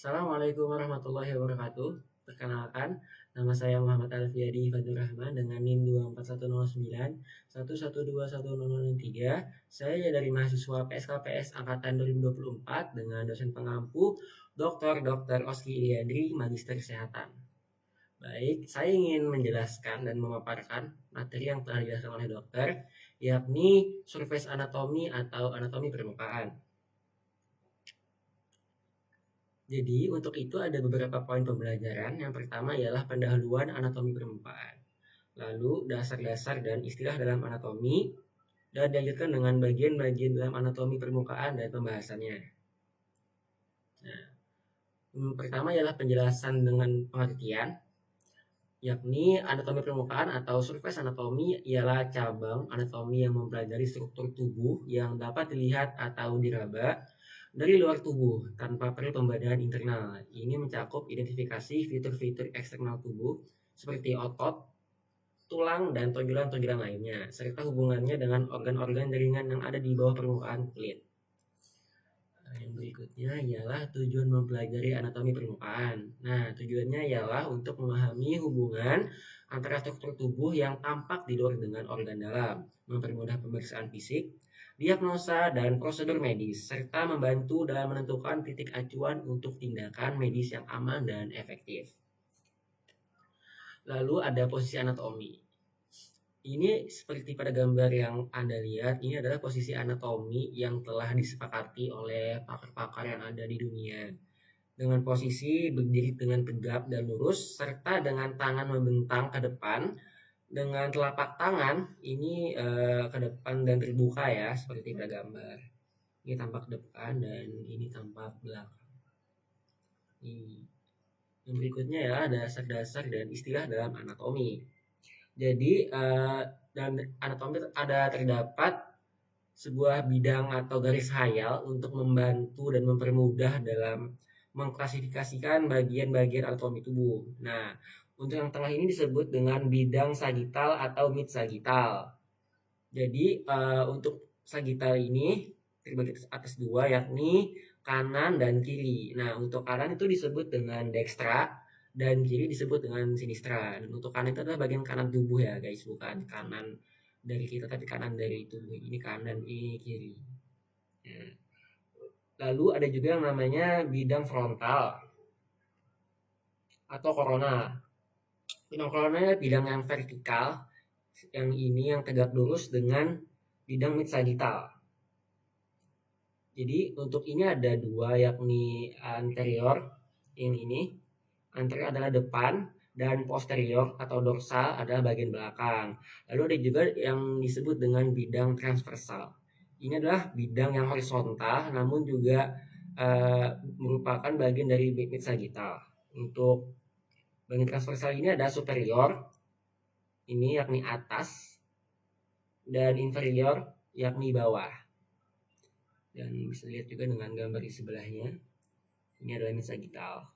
Assalamualaikum warahmatullahi wabarakatuh. Perkenalkan, nama saya Muhammad Alfiadi Fadur Rahman dengan NIM 24109 Saya dari mahasiswa PSKPS angkatan 2024 dengan dosen pengampu Dr. Oski Iliandri, Magister Kesehatan. Baik, saya ingin menjelaskan dan memaparkan materi yang telah dijelaskan oleh dokter, yakni surface anatomi atau anatomi permukaan. Jadi untuk itu ada beberapa poin pembelajaran. Yang pertama ialah pendahuluan anatomi permukaan. Lalu dasar-dasar dan istilah dalam anatomi. Dan dilanjutkan dengan bagian-bagian dalam anatomi permukaan dan pembahasannya. Nah, pertama ialah penjelasan dengan pengertian, yakni anatomi permukaan atau surface anatomi ialah cabang anatomi yang mempelajari struktur tubuh yang dapat dilihat atau diraba dari luar tubuh tanpa perlu pembadaan internal. Ini mencakup identifikasi fitur-fitur eksternal tubuh seperti otot, tulang, dan tonjolan-tonjolan lainnya, serta hubungannya dengan organ-organ jaringan yang ada di bawah permukaan kulit. Yang berikutnya ialah tujuan mempelajari anatomi permukaan. Nah, tujuannya ialah untuk memahami hubungan antara struktur tubuh yang tampak di luar dengan organ dalam, mempermudah pemeriksaan fisik, diagnosa, dan prosedur medis, serta membantu dalam menentukan titik acuan untuk tindakan medis yang aman dan efektif. Lalu ada posisi anatomi. Ini seperti pada gambar yang Anda lihat, ini adalah posisi anatomi yang telah disepakati oleh pakar-pakar yang ada di dunia. Dengan posisi berdiri dengan tegap dan lurus, serta dengan tangan membentang ke depan, dengan telapak tangan ini ke depan dan terbuka ya, seperti pada gambar. Ini tampak depan dan ini tampak belakang. Ini. Yang berikutnya ya dasar-dasar dan istilah dalam anatomi. Jadi dalam anatomi ada terdapat sebuah bidang atau garis hayal untuk membantu dan mempermudah dalam mengklasifikasikan bagian-bagian anatomi tubuh. Nah, untuk yang tengah ini disebut dengan bidang sagital atau mid sagital. Jadi untuk sagital ini terbagi atas dua, yakni kanan dan kiri. Nah, untuk kanan itu disebut dengan dextra dan kiri disebut dengan sinistra. Dan untuk kanan itu adalah bagian kanan tubuh ya guys, bukan kanan dari kita tapi kanan dari tubuh. Ini kanan, ini kiri. Nah, lalu ada juga yang namanya bidang frontal atau korona. Bidang korona adalah bidang yang vertikal, yang ini yang tegak lurus dengan bidang mid sagital. Jadi untuk ini ada dua, yakni anterior, yang ini anterior adalah depan dan posterior atau dorsal adalah bagian belakang. Lalu ada juga yang disebut dengan bidang transversal. Ini adalah bidang yang horizontal namun juga merupakan bagian dari mid sagital. Untuk bagian transversal ini ada superior, ini yakni atas, dan inferior yakni bawah. Dan bisa lihat juga dengan gambar di sebelahnya, ini adalah mid sagital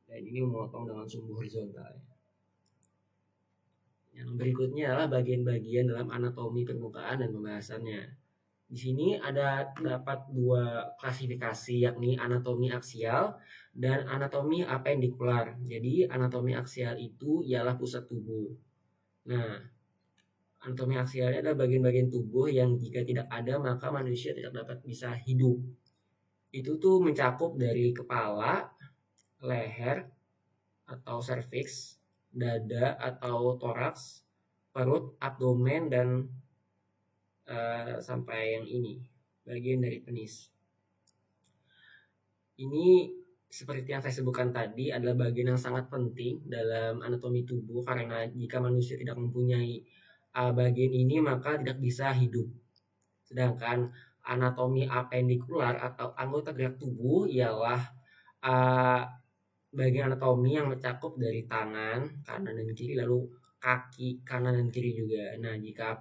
dan ini memotong dengan sumbu horizontal. Yang berikutnya adalah bagian-bagian dalam anatomi permukaan dan pembahasannya. Di sini ada terdapat dua klasifikasi, yakni anatomi aksial dan anatomi apendikular. Jadi anatomi aksial itu ialah pusat tubuh. Nah, anatomi aksialnya adalah bagian-bagian tubuh yang jika tidak ada maka manusia tidak dapat bisa hidup. Itu tuh mencakup dari kepala, leher atau serviks, dada atau toraks, perut, abdomen, dan sampai yang ini, bagian dari penis. Ini seperti yang saya sebutkan tadi adalah bagian yang sangat penting dalam anatomi tubuh, karena jika manusia tidak mempunyai bagian ini maka tidak bisa hidup. Sedangkan anatomi apendikular atau anggota gerak tubuh ialah bagian anatomi yang mencakup dari tangan kanan dan kiri, lalu kaki kanan dan kiri juga. Nah, jika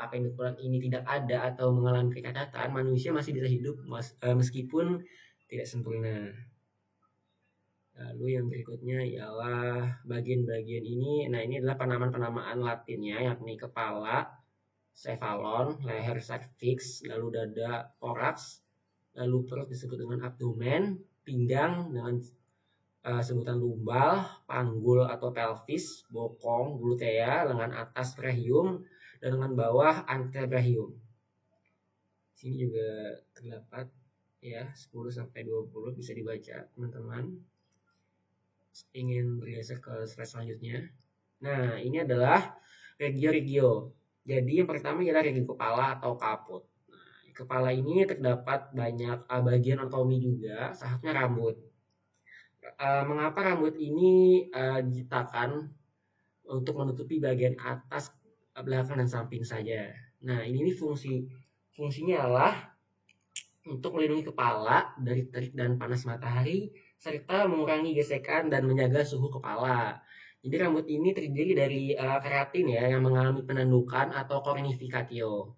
apendikular ini tidak ada atau mengalami kecacatan, manusia masih bisa hidup meskipun tidak sempurna. Lalu yang berikutnya ialah bagian-bagian ini. Nah, ini adalah penamaan-penamaan latinnya, yakni kepala, cephalon, leher cervix, lalu dada, thorax, lalu perut disebut dengan abdomen, pinggang dengan sebutan lumbal, panggul atau pelvis, bokong, glutea, lengan atas brachium, dan lengan bawah antebrachium. Sini juga terdapat ya 10 sampai 20 bisa dibaca teman-teman. Ingin bergeser ke slide selanjutnya. Nah, ini adalah regio-regio. Jadi yang pertama adalah regio kepala atau kaput. Nah, kepala ini terdapat banyak bagian anatomi juga, salah satunya rambut. Mengapa rambut ini diciptakan untuk menutupi bagian atas, belakang dan samping saja. Nah, ini fungsinya adalah untuk melindungi kepala dari terik dan panas matahari serta mengurangi gesekan dan menjaga suhu kepala. Jadi rambut ini terdiri dari keratin ya yang mengalami penandukan atau cornificatio.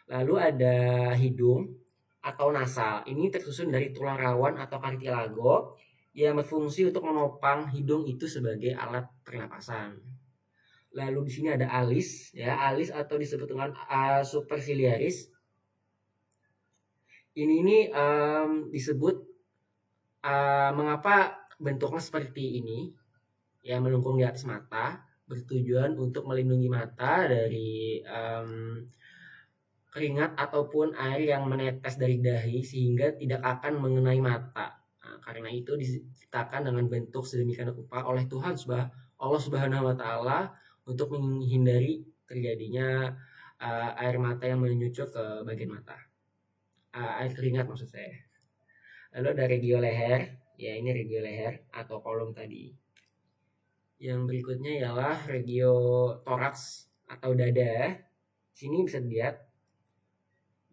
Lalu ada hidung atau nasal. Ini tersusun dari tulang rawan atau cartilago yang berfungsi untuk menopang hidung itu sebagai alat pernapasan. Lalu di sini ada alis, ya alis atau disebut dengan superciliaris. Ini disebut mengapa bentuknya seperti ini, ya melengkung di atas mata, bertujuan untuk melindungi mata dari keringat ataupun air yang menetes dari dahi sehingga tidak akan mengenai mata. Nah, karena itu diciptakan dengan bentuk sedemikian rupa oleh Tuhan Allah Subhanahu wa taala untuk menghindari terjadinya air mata yang menyucuk ke bagian mata. Air keringat maksud saya. Lalu ada regio leher, ya ini regio leher atau kolom tadi. Yang berikutnya ialah regio toraks atau dada. Sini bisa dilihat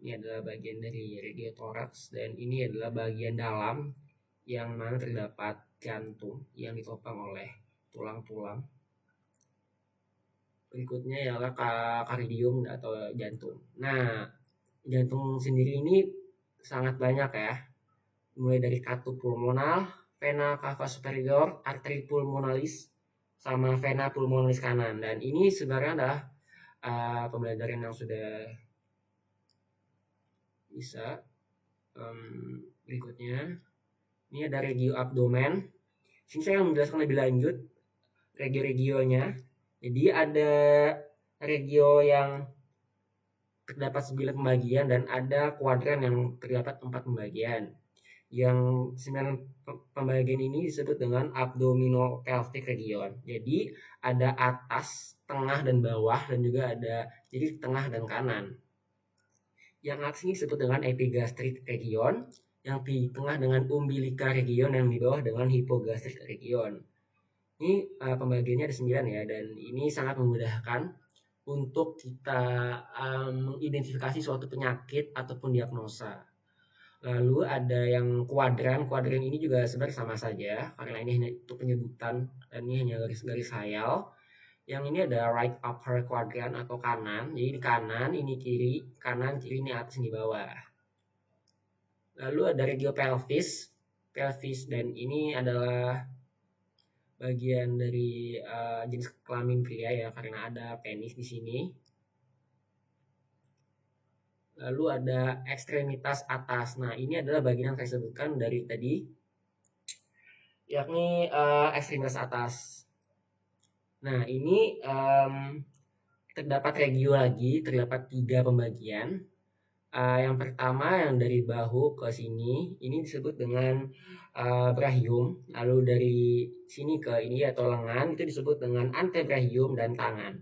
ini adalah bagian dari regio toraks dan ini adalah bagian dalam yang mana terdapat jantung yang ditopang oleh tulang-tulang. Berikutnya ialah kardium atau jantung. Nah, jantung sendiri ini sangat banyak ya. Mulai dari katup pulmonal, vena cava superior, arteri pulmonalis, sama vena pulmonalis kanan. Dan ini sebenarnya adalah pembelajaran yang sudah bisa. Berikutnya ini ada regio abdomen. Sini saya akan menjelaskan lebih lanjut regio-regionya. Jadi ada regio yang terdapat 9 pembagian dan ada kuadran yang terdapat 4 pembagian. Yang 9 pembagian ini disebut dengan abdominopelvic region. Jadi ada atas, tengah dan bawah dan juga ada jadi tengah dan kanan. Yang atas ini disebut dengan epigastric region, yang di tengah dengan umbilical region, yang di bawah dengan hypogastric region. Ini pembagiannya ada 9 ya, dan ini sangat memudahkan untuk kita mengidentifikasi suatu penyakit ataupun diagnosa. Lalu ada yang kuadran ini juga sebenarnya sama saja karena ini hanya untuk penyebutan dan ini hanya garis-garis hayal. Yang ini ada right upper quadrant atau kanan, jadi di kanan, ini kiri, kanan, kiri, ini atas, ini bawah. Lalu ada regio pelvis, dan ini adalah bagian dari jenis kelamin pria ya karena ada penis di sini. Lalu ada ekstremitas atas. Nah, ini adalah bagian yang saya sebutkan dari tadi, yakni ekstremitas atas. Nah, ini terdapat regio lagi, terdapat 3 pembagian. Yang pertama yang dari bahu ke sini, ini disebut dengan brachium. Lalu dari sini ke ini atau lengan, itu disebut dengan antebrachium dan tangan.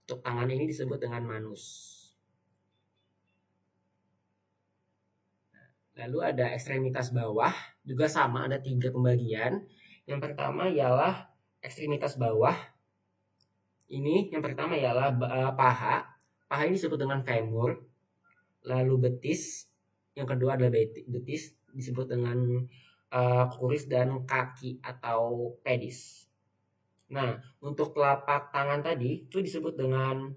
Untuk tangan ini disebut dengan manus. Lalu ada ekstremitas bawah, juga sama ada 3 pembagian. Yang pertama ialah ekstremitas bawah. Ini yang pertama ialah paha. Paha ini disebut dengan femur. Lalu betis. Yang kedua adalah betis disebut dengan kuris dan kaki atau pedis. Nah, untuk telapak tangan tadi itu disebut dengan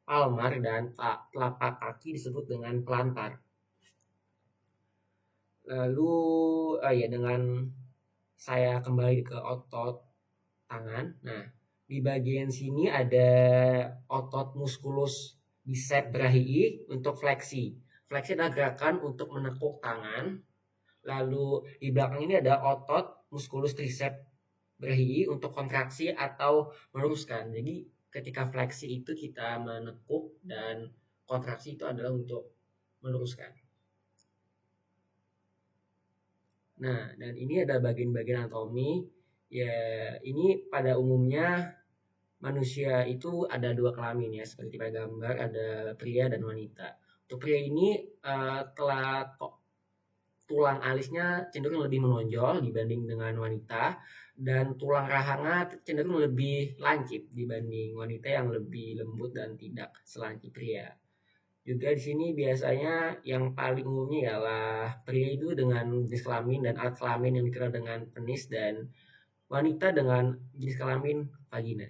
palmar dan telapak kaki disebut dengan plantar. Lalu dengan saya kembali ke otot tangan. Nah, di bagian sini ada otot musculus bicep brachii untuk fleksi. Fleksi adalah gerakan untuk menekuk tangan. Lalu di belakang ini ada otot musculus triceps brachii untuk kontraksi atau meluruskan. Jadi ketika fleksi itu kita menekuk dan kontraksi itu adalah untuk meluruskan. Nah, dan ini ada bagian-bagian anatomi. Ya, ini pada umumnya manusia itu ada dua kelamin ya, seperti pada gambar ada pria dan wanita. Untuk pria ini tulang alisnya cenderung lebih menonjol dibanding dengan wanita, dan tulang rahangnya cenderung lebih lancip dibanding wanita yang lebih lembut dan tidak selancip pria. Juga di sini biasanya yang paling umumnya ialah pria itu dengan jenis kelamin dan alat kelamin yang dikenal dengan penis, dan wanita dengan jenis kelamin vagina.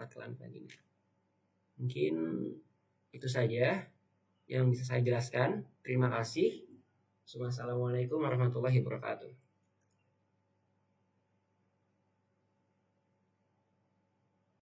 Alat kelamin vagina. Mungkin itu saja yang bisa saya jelaskan. Terima kasih. Assalamualaikum warahmatullahi wabarakatuh.